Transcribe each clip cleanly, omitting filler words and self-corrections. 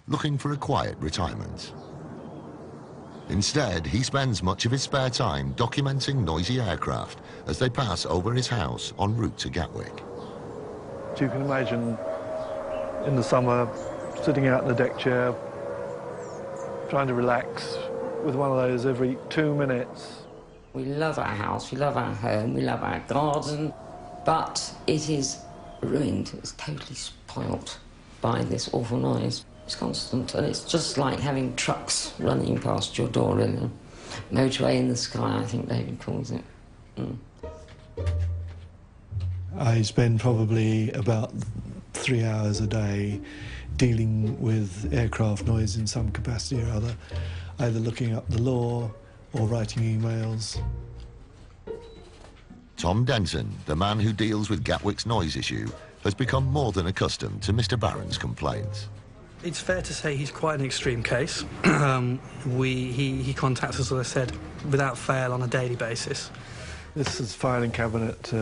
looking for a quiet retirement. Instead, he spends much of his spare time documenting noisy aircraft as they pass over his house en route to Gatwick. So you can imagine in the summer, sitting out in the deck chair, trying to relax with one of those every 2 minutes. We love our house, we love our home, we love our garden, but it is ruined, it's totally spoilt by this awful noise. It's constant, and it's just like having trucks running past your door, really. Motorway in the sky, I think David calls it. I spend probably about 3 hours a day dealing with aircraft noise in some capacity or other, either looking up the law or writing emails. Tom Denton, the man who deals with Gatwick's noise issue, has become more than accustomed to Mr. Barron's complaints. It's fair to say he's quite an extreme case. He contacts us, as I said, without fail on a daily basis. This filing cabinet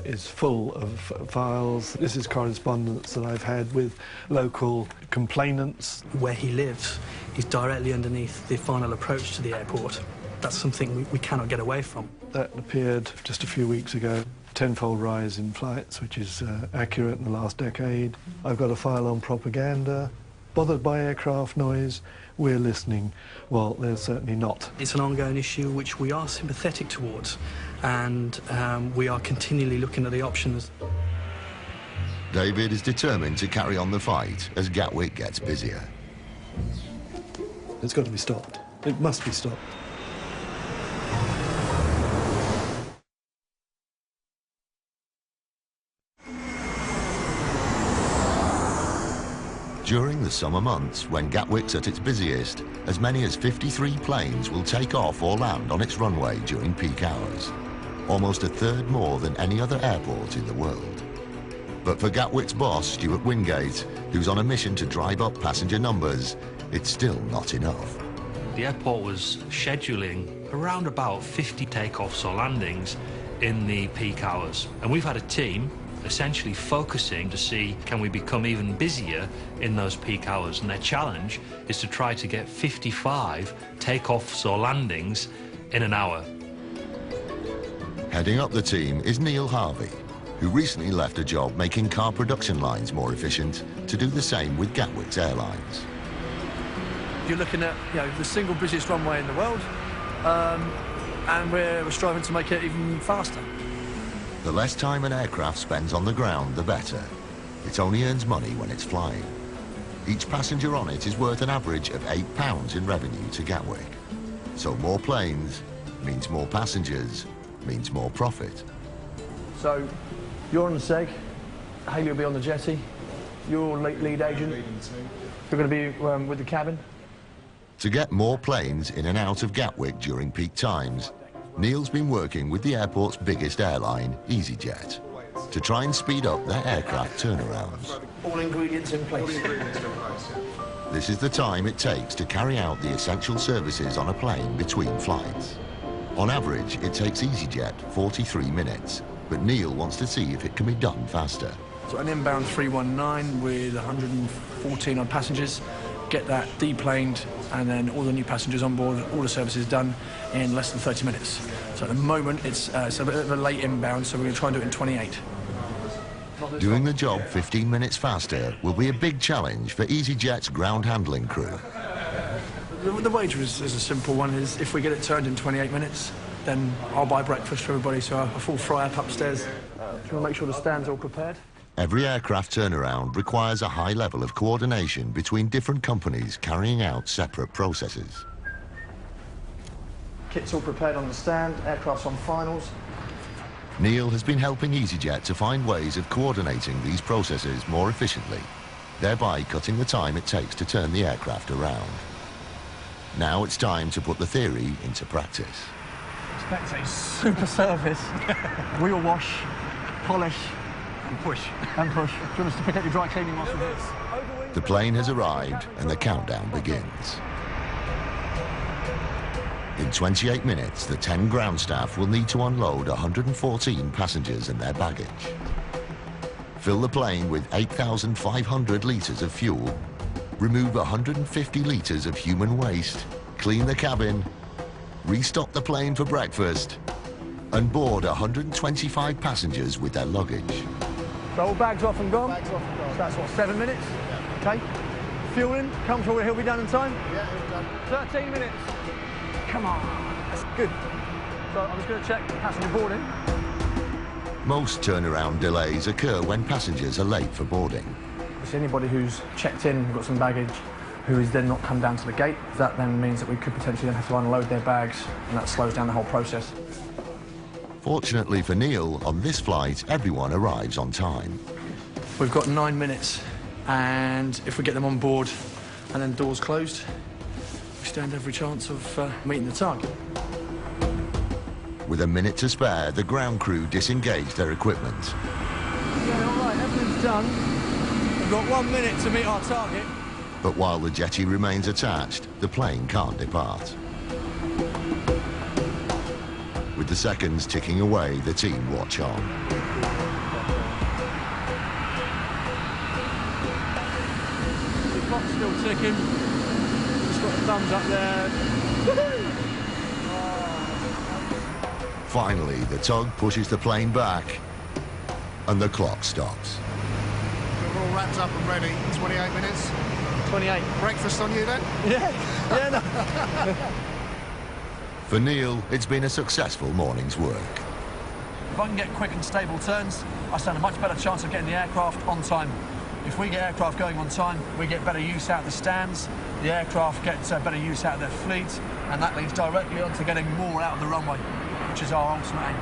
is full of files. This is correspondence that I've had with local complainants. Where he lives is directly underneath the final approach to the airport. That's something we cannot get away from. That appeared just a few weeks ago. Tenfold rise in flights, which is accurate in the last decade. I've got a file on propaganda. Bothered by aircraft noise, we're listening. Well, they're certainly not. It's an ongoing issue which we are sympathetic towards, and we are continually looking at the options. David is determined to carry on the fight as Gatwick gets busier. It's got to be stopped. It must be stopped. During the summer months, when Gatwick's at its busiest, as many as 53 planes will take off or land on its runway during peak hours, almost a third more than any other airport in the world. But for Gatwick's boss, Stewart Wingate, who's on a mission to drive up passenger numbers, it's still not enough. The airport was scheduling around about 50 takeoffs or landings in the peak hours, and we've had a team essentially focusing to see can we become even busier in those peak hours, and their challenge is to try to get 55 takeoffs or landings in an hour. Heading up the team is Neil Harvey, who recently left a job making car production lines more efficient to do the same with Gatwick's airlines. You're looking at, the single busiest runway in the world, and we're striving to make it even faster. The less time an aircraft spends on the ground, the better. It only earns money when it's flying. Each passenger on it is worth an average of £8 in revenue to Gatwick. So more planes means more passengers, means more profit. So you're on the seg, Haley will be on the jetty, you're lead agent, you're going to be with the cabin. To get more planes in and out of Gatwick during peak times, Neil's been working with the airport's biggest airline, EasyJet, to try and speed up their aircraft turnarounds. All ingredients in place. This is the time it takes to carry out the essential services on a plane between flights. On average, it takes EasyJet 43 minutes, but Neil wants to see if it can be done faster. So an inbound 319 with 114 odd passengers, get that deplaned, and then all the new passengers on board, all the services done in less than 30 minutes. So at the moment, it's a bit of a late inbound, so we're going to try and do it in 28. Doing the job 15 minutes faster will be a big challenge for EasyJet's ground handling crew. The wager is a simple one, is if we get it turned in 28 minutes, then I'll buy breakfast for everybody, so a full fry-up upstairs. Just want to make sure the stand's all prepared. Every aircraft turnaround requires a high level of coordination between different companies carrying out separate processes. Kit's all prepared on the stand, aircraft's on finals. Neil has been helping EasyJet to find ways of coordinating these processes more efficiently, thereby cutting the time it takes to turn the aircraft around. Now it's time to put the theory into practice. Expect a super service. Wheel wash, polish, and push. And push. Do you want us to pick up your dry cleaning whilst we're here? The plane has arrived and the countdown begins. In 28 minutes, the 10 ground staff will need to unload 114 passengers and their baggage, fill the plane with 8,500 litres of fuel, remove 150 litres of human waste, clean the cabin, restock the plane for breakfast, and board 125 passengers with their luggage. So all bags off and gone? Bags off and gone. So that's what, 7 minutes? Yeah. Okay. Fueling, comfortable he'll be done in time? Yeah, he'll be done. 13 minutes. Come on. That's good. So I'm just going to check passenger boarding. Most turnaround delays occur when passengers are late for boarding. If anybody who's checked in and got some baggage who is then not come down to the gate, that then means that we could potentially then have to unload their bags, and that slows down the whole process. Fortunately for Neil, on this flight, everyone arrives on time. We've got 9 minutes, and if we get them on board and then doors closed, we stand every chance of meeting the target. With a minute to spare, the ground crew disengage their equipment. Yeah, all right, everything's done. We've got 1 minute to meet our target. But while the jetty remains attached, the plane can't depart. With the seconds ticking away, the team watch on. The clock's still ticking. Just got the thumbs up there. Finally, the tug pushes the plane back, and the clock stops. We're all wrapped up and ready. 28 minutes. 28. Breakfast on you then? Yeah, no. For Neil, it's been a successful morning's work. If I can get quick and stable turns, I stand a much better chance of getting the aircraft on time. If we get aircraft going on time, we get better use out of the stands, the aircraft gets better use out of their fleet, and that leads directly on to getting more out of the runway, which is our ultimate aim.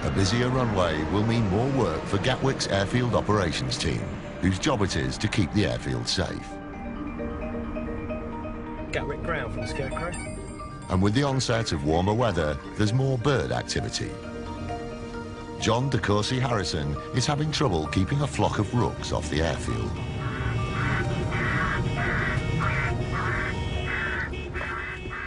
A busier runway will mean more work for Gatwick's airfield operations team, whose job it is to keep the airfield safe. Gatwick ground from the Scarecrow. And with the onset of warmer weather, there's more bird activity. John de Courcy Harrison is having trouble keeping a flock of rooks off the airfield.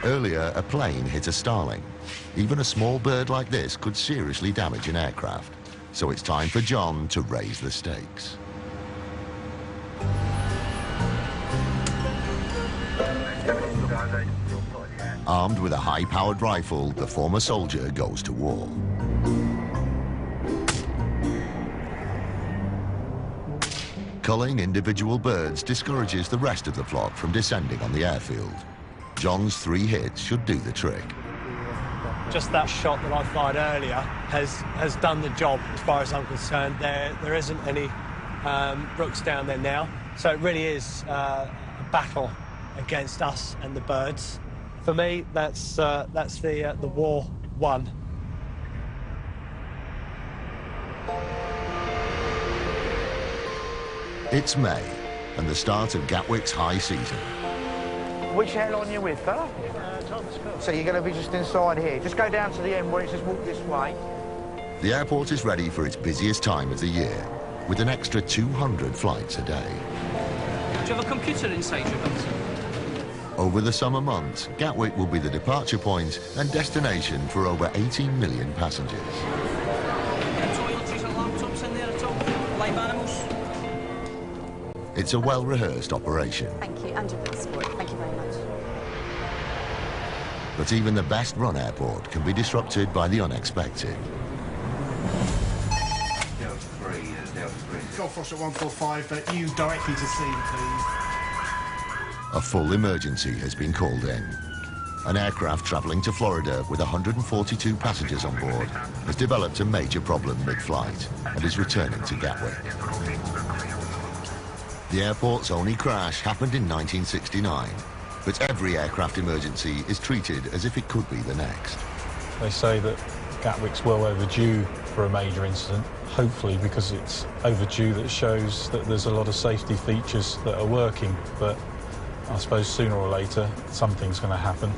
Earlier, a plane hit a starling. Even a small bird like this could seriously damage an aircraft. So it's time for John to raise the stakes. Armed with a high-powered rifle, the former soldier goes to war. Culling individual birds discourages the rest of the flock from descending on the airfield. John's 3 hits should do the trick. Just that shot that I fired earlier has done the job as far as I'm concerned. There isn't any rooks down there now. So it really is a battle against us and the birds. For me, that's the war won. It's May, and the start of Gatwick's high season. Which airline are you with, fella? So you're going to be just inside here. Just go down to the end where it says walk this way. The airport is ready for its busiest time of the year, with an extra 200 flights a day. Do you have a computer inside your bus? Over the summer months, Gatwick will be the departure point and destination for over 18 million passengers. Toiletries and laptops in there at all? Live animals? It's a well-rehearsed operation. Thank you, and your passport. Thank you very much. But even the best-run airport can be disrupted by the unexpected. Golf Foster 145, but you directly to scene, please. A full emergency has been called in. An aircraft travelling to Florida with 142 passengers on board has developed a major problem mid-flight and is returning to Gatwick. The airport's only crash happened in 1969, but every aircraft emergency is treated as if it could be the next. They say that Gatwick's well overdue for a major incident, hopefully because it's overdue that shows that there's a lot of safety features that are working, but I suppose sooner or later something's going to happen.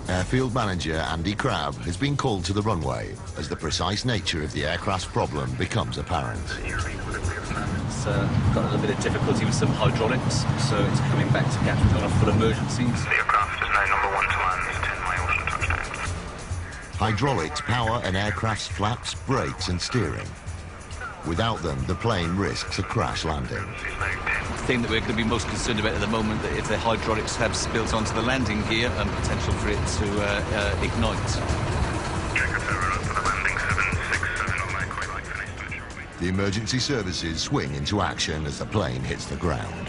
Airfield manager Andy Crabb has been called to the runway as the precise nature of the aircraft's problem becomes apparent. It's got a little bit of difficulty with some hydraulics, so it's coming back to Gatwick on a full emergency. The aircraft is now number 1 to land, 10 miles from touchdown. Hydraulics power an aircraft's flaps, brakes and steering. Without them, the plane risks a crash landing. The thing that we're going to be most concerned about at the moment that if the hydraulics have spilled onto the landing gear and potential for it to ignite. The emergency services swing into action as the plane hits the ground.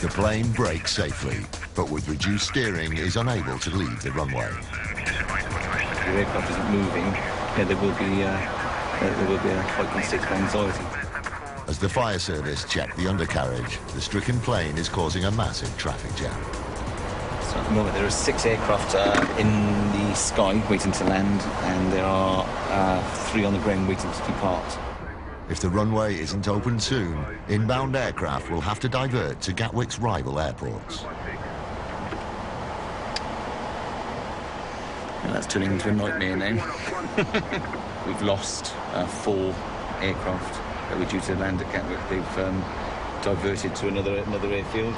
The plane brakes safely, but with reduced steering is unable to leave the runway. The aircraft isn't moving, there will be a heightened state of anxiety. As the fire service check the undercarriage, the stricken plane is causing a massive traffic jam. So at the moment there are 6 aircraft in the sky waiting to land, and there are 3 on the ground waiting to depart. If the runway isn't open soon, inbound aircraft will have to divert to Gatwick's rival airports. And that's turning into a nightmare now. We've lost 4 aircraft that were due to land at Gatwick. They've diverted to another airfield.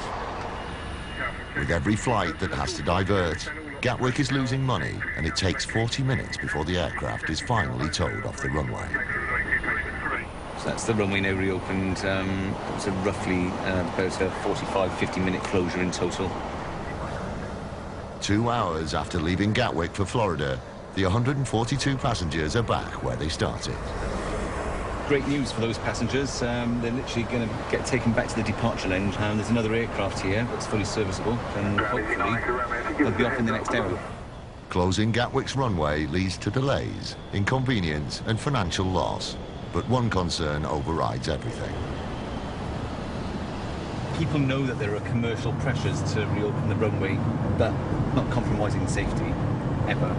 With every flight that has to divert, Gatwick is losing money, and it takes 40 minutes before the aircraft is finally towed off the runway. So that's the runway now reopened. It was roughly about a 45-50 minute closure in total. 2 hours after leaving Gatwick for Florida, the 142 passengers are back where they started. Great news for those passengers. They're literally going to get taken back to the departure lounge. There's another aircraft here that's fully serviceable, and hopefully they'll be off in the next hour. Closing Gatwick's runway leads to delays, inconvenience and financial loss. But one concern overrides everything. People know that there are commercial pressures to reopen the runway, but not compromising safety, ever.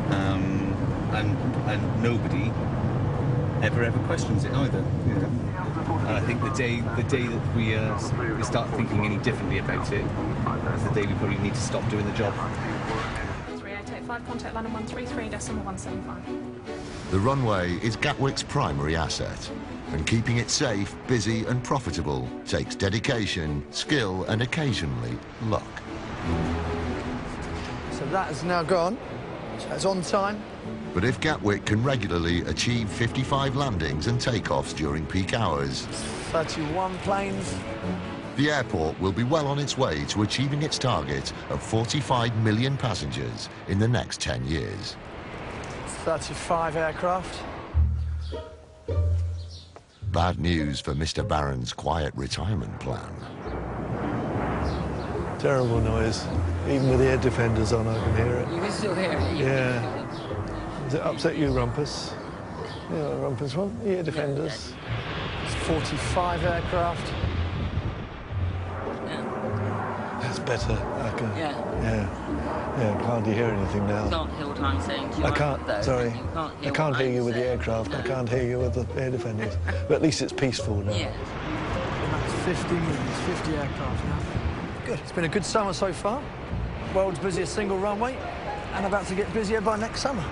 And nobody ever questions it either. And I think the day that we start thinking any differently about it is the day we probably need to stop doing the job. 3885, contact London 133.175. The runway is Gatwick's primary asset, and keeping it safe, busy and profitable takes dedication, skill and occasionally luck. So that is now gone. So it's on time. But if Gatwick can regularly achieve 55 landings and takeoffs during peak hours, 31 planes. the airport will be well on its way to achieving its target of 45 million passengers in the next 10 years. 35 aircraft. Bad news for Mr. Barron's quiet retirement plan. Terrible noise. Even with the air defenders on, I can hear it. You can still hear it? Yeah. Does it upset you, Rumpus? Yeah, Rumpus one. Air defenders. It's 45 aircraft. That's better. I can. Yeah. Yeah, I can't hear anything now. You can't hear what I'm saying. Do you I like can't, those? sorry. You can't hear I can't what hear I'm you with the saying. aircraft. No. I can't hear you with the air defenders. But at least it's peaceful now. Yeah. That's 50 units, 50 aircraft now. Good. It's been a good summer so far. World's busiest single runway, and about to get busier by next summer.